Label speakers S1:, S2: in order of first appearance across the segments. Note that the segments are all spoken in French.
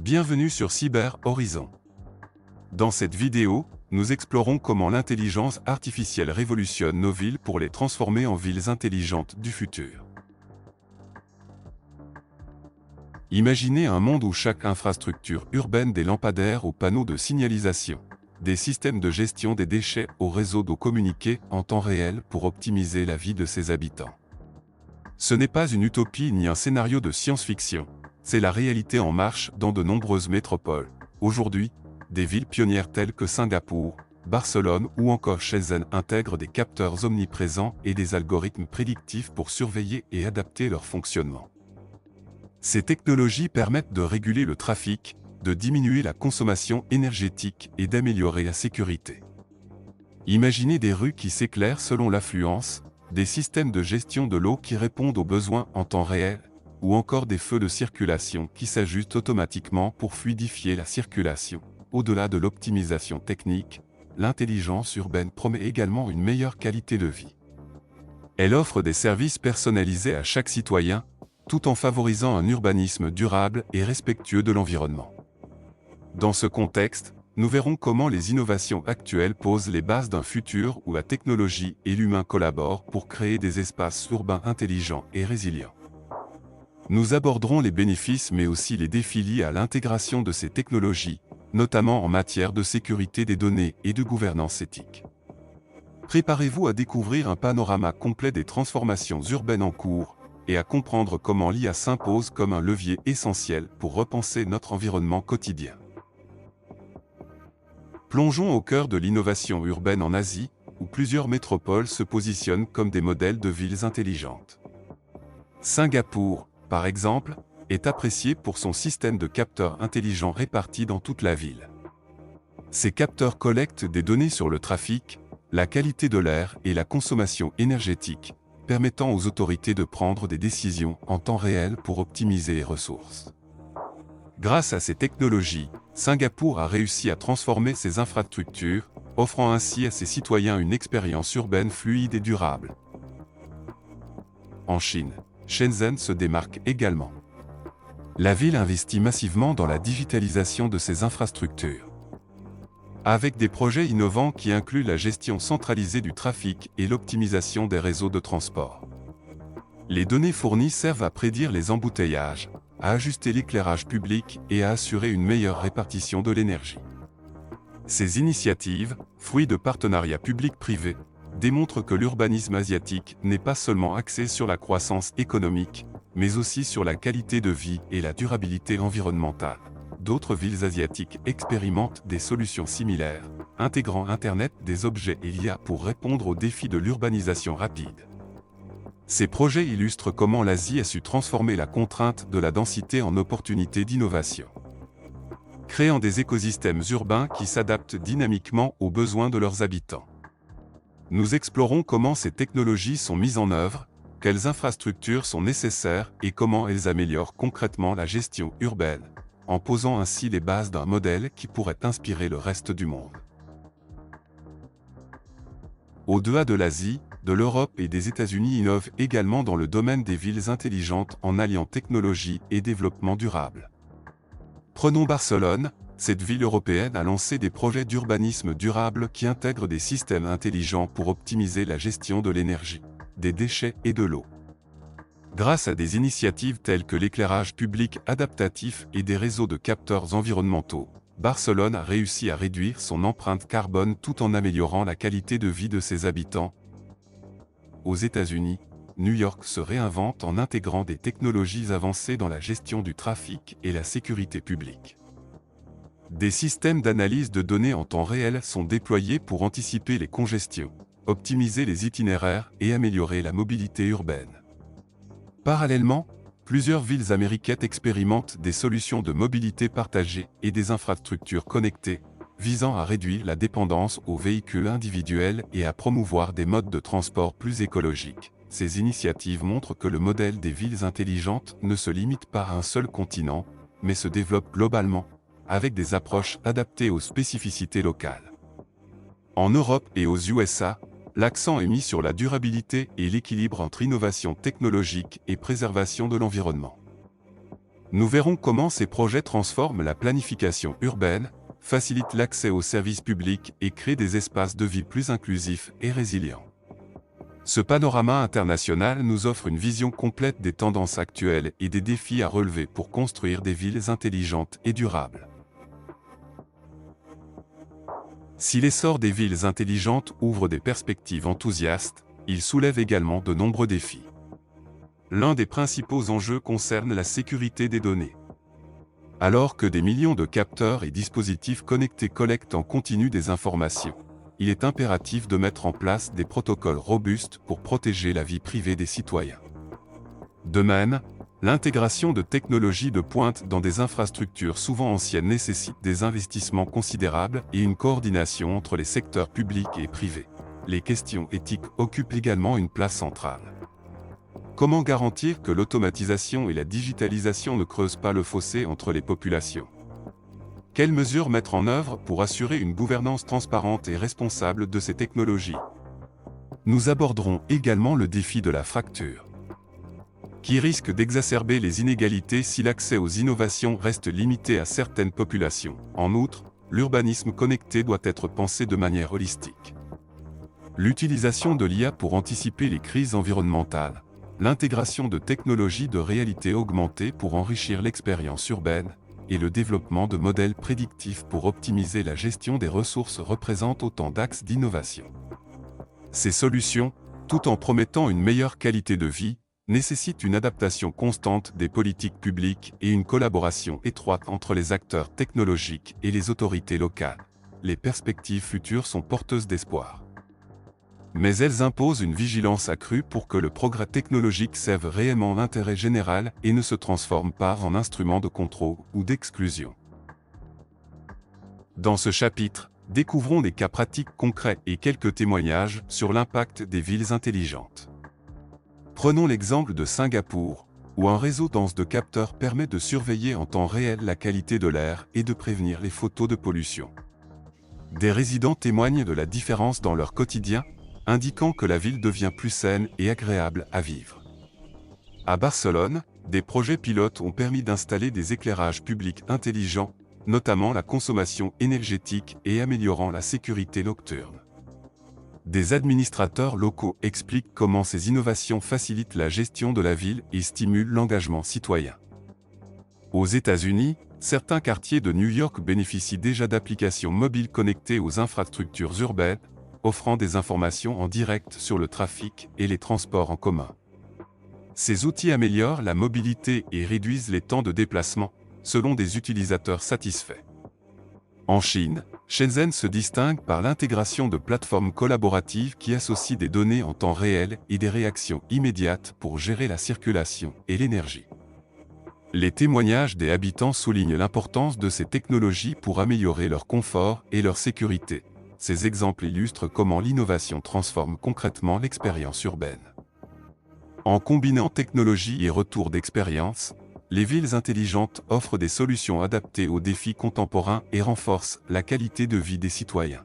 S1: Bienvenue sur Cyber Horizon. Dans cette vidéo, nous explorons comment l'intelligence artificielle révolutionne nos villes pour les transformer en villes intelligentes du futur. Imaginez un monde où chaque infrastructure urbaine des lampadaires aux panneaux de signalisation, des systèmes de gestion des déchets aux réseaux d'eau communiqués en temps réel pour optimiser la vie de ses habitants. Ce n'est pas une utopie ni un scénario de science-fiction, c'est la réalité en marche dans de nombreuses métropoles. Aujourd'hui, des villes pionnières telles que Singapour, Barcelone ou encore Shenzhen intègrent des capteurs omniprésents et des algorithmes prédictifs pour surveiller et adapter leur fonctionnement. Ces technologies permettent de réguler le trafic, de diminuer la consommation énergétique et d'améliorer la sécurité. Imaginez des rues qui s'éclairent selon l'affluence, des systèmes de gestion de l'eau qui répondent aux besoins en temps réel, ou encore des feux de circulation qui s'ajustent automatiquement pour fluidifier la circulation. Au-delà de l'optimisation technique, l'intelligence urbaine promet également une meilleure qualité de vie. Elle offre des services personnalisés à chaque citoyen, tout en favorisant un urbanisme durable et respectueux de l'environnement. Dans ce contexte, nous verrons comment les innovations actuelles posent les bases d'un futur où la technologie et l'humain collaborent pour créer des espaces urbains intelligents et résilients. Nous aborderons les bénéfices mais aussi les défis liés à l'intégration de ces technologies, notamment en matière de sécurité des données et de gouvernance éthique. Préparez-vous à découvrir un panorama complet des transformations urbaines en cours et à comprendre comment l'IA s'impose comme un levier essentiel pour repenser notre environnement quotidien. Plongeons au cœur de l'innovation urbaine en Asie, où plusieurs métropoles se positionnent comme des modèles de villes intelligentes. Singapour, par exemple, est apprécié pour son système de capteurs intelligents répartis dans toute la ville. Ces capteurs collectent des données sur le trafic, la qualité de l'air et la consommation énergétique, permettant aux autorités de prendre des décisions en temps réel pour optimiser les ressources. Grâce à ces technologies, Singapour a réussi à transformer ses infrastructures, offrant ainsi à ses citoyens une expérience urbaine fluide et durable. En Chine, Shenzhen se démarque également. La ville investit massivement dans la digitalisation de ses infrastructures. Avec des projets innovants qui incluent la gestion centralisée du trafic et l'optimisation des réseaux de transport. Les données fournies servent à prédire les embouteillages, à ajuster l'éclairage public et à assurer une meilleure répartition de l'énergie. Ces initiatives, fruits de partenariats publics-privés, démontrent que l'urbanisme asiatique n'est pas seulement axé sur la croissance économique, mais aussi sur la qualité de vie et la durabilité environnementale. D'autres villes asiatiques expérimentent des solutions similaires, intégrant Internet des objets et l'IA pour répondre aux défis de l'urbanisation rapide. Ces projets illustrent comment l'Asie a su transformer la contrainte de la densité en opportunité d'innovation, créant des écosystèmes urbains qui s'adaptent dynamiquement aux besoins de leurs habitants. Nous explorons comment ces technologies sont mises en œuvre, quelles infrastructures sont nécessaires et comment elles améliorent concrètement la gestion urbaine, en posant ainsi les bases d'un modèle qui pourrait inspirer le reste du monde. Au-delà de l'Asie, de l'Europe et des États-Unis innovent également dans le domaine des villes intelligentes en alliant technologie et développement durable. Prenons Barcelone. Cette ville européenne a lancé des projets d'urbanisme durable qui intègrent des systèmes intelligents pour optimiser la gestion de l'énergie, des déchets et de l'eau. Grâce à des initiatives telles que l'éclairage public adaptatif et des réseaux de capteurs environnementaux, Barcelone a réussi à réduire son empreinte carbone tout en améliorant la qualité de vie de ses habitants. Aux États-Unis, New York se réinvente en intégrant des technologies avancées dans la gestion du trafic et la sécurité publique. Des systèmes d'analyse de données en temps réel sont déployés pour anticiper les congestions, optimiser les itinéraires et améliorer la mobilité urbaine. Parallèlement, plusieurs villes américaines expérimentent des solutions de mobilité partagée et des infrastructures connectées, visant à réduire la dépendance aux véhicules individuels et à promouvoir des modes de transport plus écologiques. Ces initiatives montrent que le modèle des villes intelligentes ne se limite pas à un seul continent, mais se développe globalement, avec des approches adaptées aux spécificités locales. En Europe et aux USA, l'accent est mis sur la durabilité et l'équilibre entre innovation technologique et préservation de l'environnement. Nous verrons comment ces projets transforment la planification urbaine, facilitent l'accès aux services publics et créent des espaces de vie plus inclusifs et résilients. Ce panorama international nous offre une vision complète des tendances actuelles et des défis à relever pour construire des villes intelligentes et durables. Si l'essor des villes intelligentes ouvre des perspectives enthousiastes, il soulève également de nombreux défis. L'un des principaux enjeux concerne la sécurité des données. Alors que des millions de capteurs et dispositifs connectés collectent en continu des informations, il est impératif de mettre en place des protocoles robustes pour protéger la vie privée des citoyens. De même, l'intégration de technologies de pointe dans des infrastructures souvent anciennes nécessite des investissements considérables et une coordination entre les secteurs publics et privés. Les questions éthiques occupent également une place centrale. Comment garantir que l'automatisation et la digitalisation ne creusent pas le fossé entre les populations? Quelles mesures mettre en œuvre pour assurer une gouvernance transparente et responsable de ces technologies? Nous aborderons également le défi de la fracture, qui risque d'exacerber les inégalités si l'accès aux innovations reste limité à certaines populations. En outre, l'urbanisme connecté doit être pensé de manière holistique. L'utilisation de l'IA pour anticiper les crises environnementales, l'intégration de technologies de réalité augmentée pour enrichir l'expérience urbaine, et le développement de modèles prédictifs pour optimiser la gestion des ressources représentent autant d'axes d'innovation. Ces solutions, tout en promettant une meilleure qualité de vie, nécessitent une adaptation constante des politiques publiques et une collaboration étroite entre les acteurs technologiques et les autorités locales. Les perspectives futures sont porteuses d'espoir. Mais elles imposent une vigilance accrue pour que le progrès technologique serve réellement l'intérêt général et ne se transforme pas en instrument de contrôle ou d'exclusion. Dans ce chapitre, découvrons des cas pratiques concrets et quelques témoignages sur l'impact des villes intelligentes. Prenons l'exemple de Singapour, où un réseau dense de capteurs permet de surveiller en temps réel la qualité de l'air et de prévenir les photos de pollution. Des résidents témoignent de la différence dans leur quotidien, indiquant que la ville devient plus saine et agréable à vivre. À Barcelone, des projets pilotes ont permis d'installer des éclairages publics intelligents, notamment la consommation énergétique et améliorant la sécurité nocturne. Des administrateurs locaux expliquent comment ces innovations facilitent la gestion de la ville et stimulent l'engagement citoyen. Aux États-Unis, certains quartiers de New York bénéficient déjà d'applications mobiles connectées aux infrastructures urbaines, offrant des informations en direct sur le trafic et les transports en commun. Ces outils améliorent la mobilité et réduisent les temps de déplacement, selon des utilisateurs satisfaits. En Chine, Shenzhen se distingue par l'intégration de plateformes collaboratives qui associent des données en temps réel et des réactions immédiates pour gérer la circulation et l'énergie. Les témoignages des habitants soulignent l'importance de ces technologies pour améliorer leur confort et leur sécurité. Ces exemples illustrent comment l'innovation transforme concrètement l'expérience urbaine. En combinant technologie et retour d'expérience, les villes intelligentes offrent des solutions adaptées aux défis contemporains et renforcent la qualité de vie des citoyens.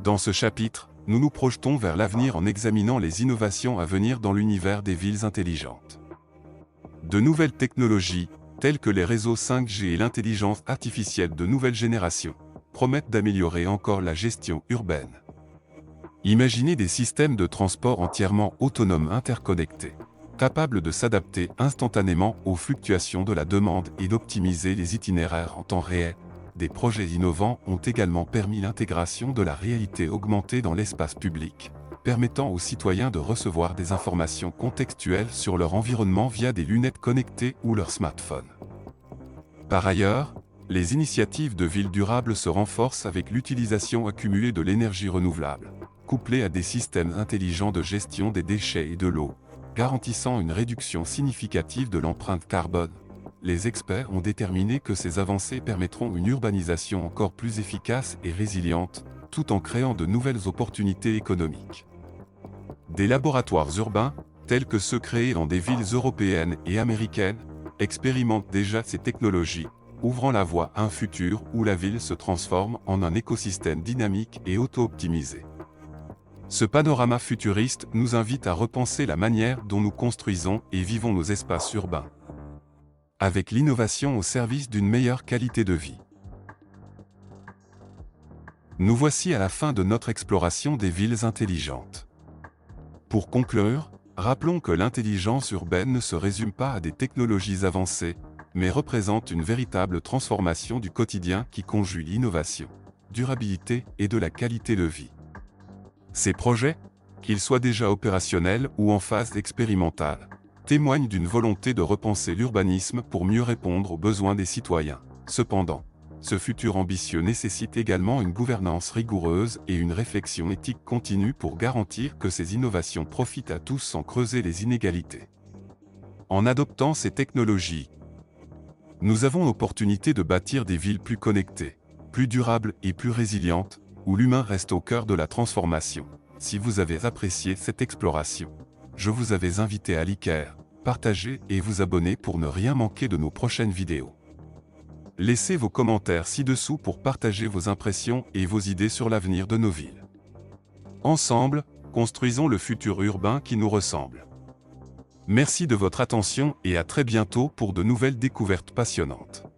S1: Dans ce chapitre, nous nous projetons vers l'avenir en examinant les innovations à venir dans l'univers des villes intelligentes. De nouvelles technologies, telles que les réseaux 5G et l'intelligence artificielle de nouvelle génération, promettent d'améliorer encore la gestion urbaine. Imaginez des systèmes de transport entièrement autonomes interconnectés, capables de s'adapter instantanément aux fluctuations de la demande et d'optimiser les itinéraires en temps réel. Des projets innovants ont également permis l'intégration de la réalité augmentée dans l'espace public, permettant aux citoyens de recevoir des informations contextuelles sur leur environnement via des lunettes connectées ou leur smartphone. Par ailleurs, les initiatives de villes durables se renforcent avec l'utilisation accumulée de l'énergie renouvelable, couplée à des systèmes intelligents de gestion des déchets et de l'eau, garantissant une réduction significative de l'empreinte carbone. Les experts ont déterminé que ces avancées permettront une urbanisation encore plus efficace et résiliente, tout en créant de nouvelles opportunités économiques. Des laboratoires urbains, tels que ceux créés dans des villes européennes et américaines, expérimentent déjà ces technologies, ouvrant la voie à un futur où la ville se transforme en un écosystème dynamique et auto-optimisé. Ce panorama futuriste nous invite à repenser la manière dont nous construisons et vivons nos espaces urbains, avec l'innovation au service d'une meilleure qualité de vie. Nous voici à la fin de notre exploration des villes intelligentes. Pour conclure, rappelons que l'intelligence urbaine ne se résume pas à des technologies avancées, mais représente une véritable transformation du quotidien qui conjugue l'innovation, durabilité et de la qualité de vie. Ces projets, qu'ils soient déjà opérationnels ou en phase expérimentale, témoignent d'une volonté de repenser l'urbanisme pour mieux répondre aux besoins des citoyens. Cependant, ce futur ambitieux nécessite également une gouvernance rigoureuse et une réflexion éthique continue pour garantir que ces innovations profitent à tous sans creuser les inégalités. En adoptant ces technologies, nous avons l'opportunité de bâtir des villes plus connectées, plus durables et plus résilientes, où l'humain reste au cœur de la transformation. Si vous avez apprécié cette exploration, je vous avais invité à liker, partager et vous abonner pour ne rien manquer de nos prochaines vidéos. Laissez vos commentaires ci-dessous pour partager vos impressions et vos idées sur l'avenir de nos villes. Ensemble, construisons le futur urbain qui nous ressemble. Merci de votre attention et à très bientôt pour de nouvelles découvertes passionnantes.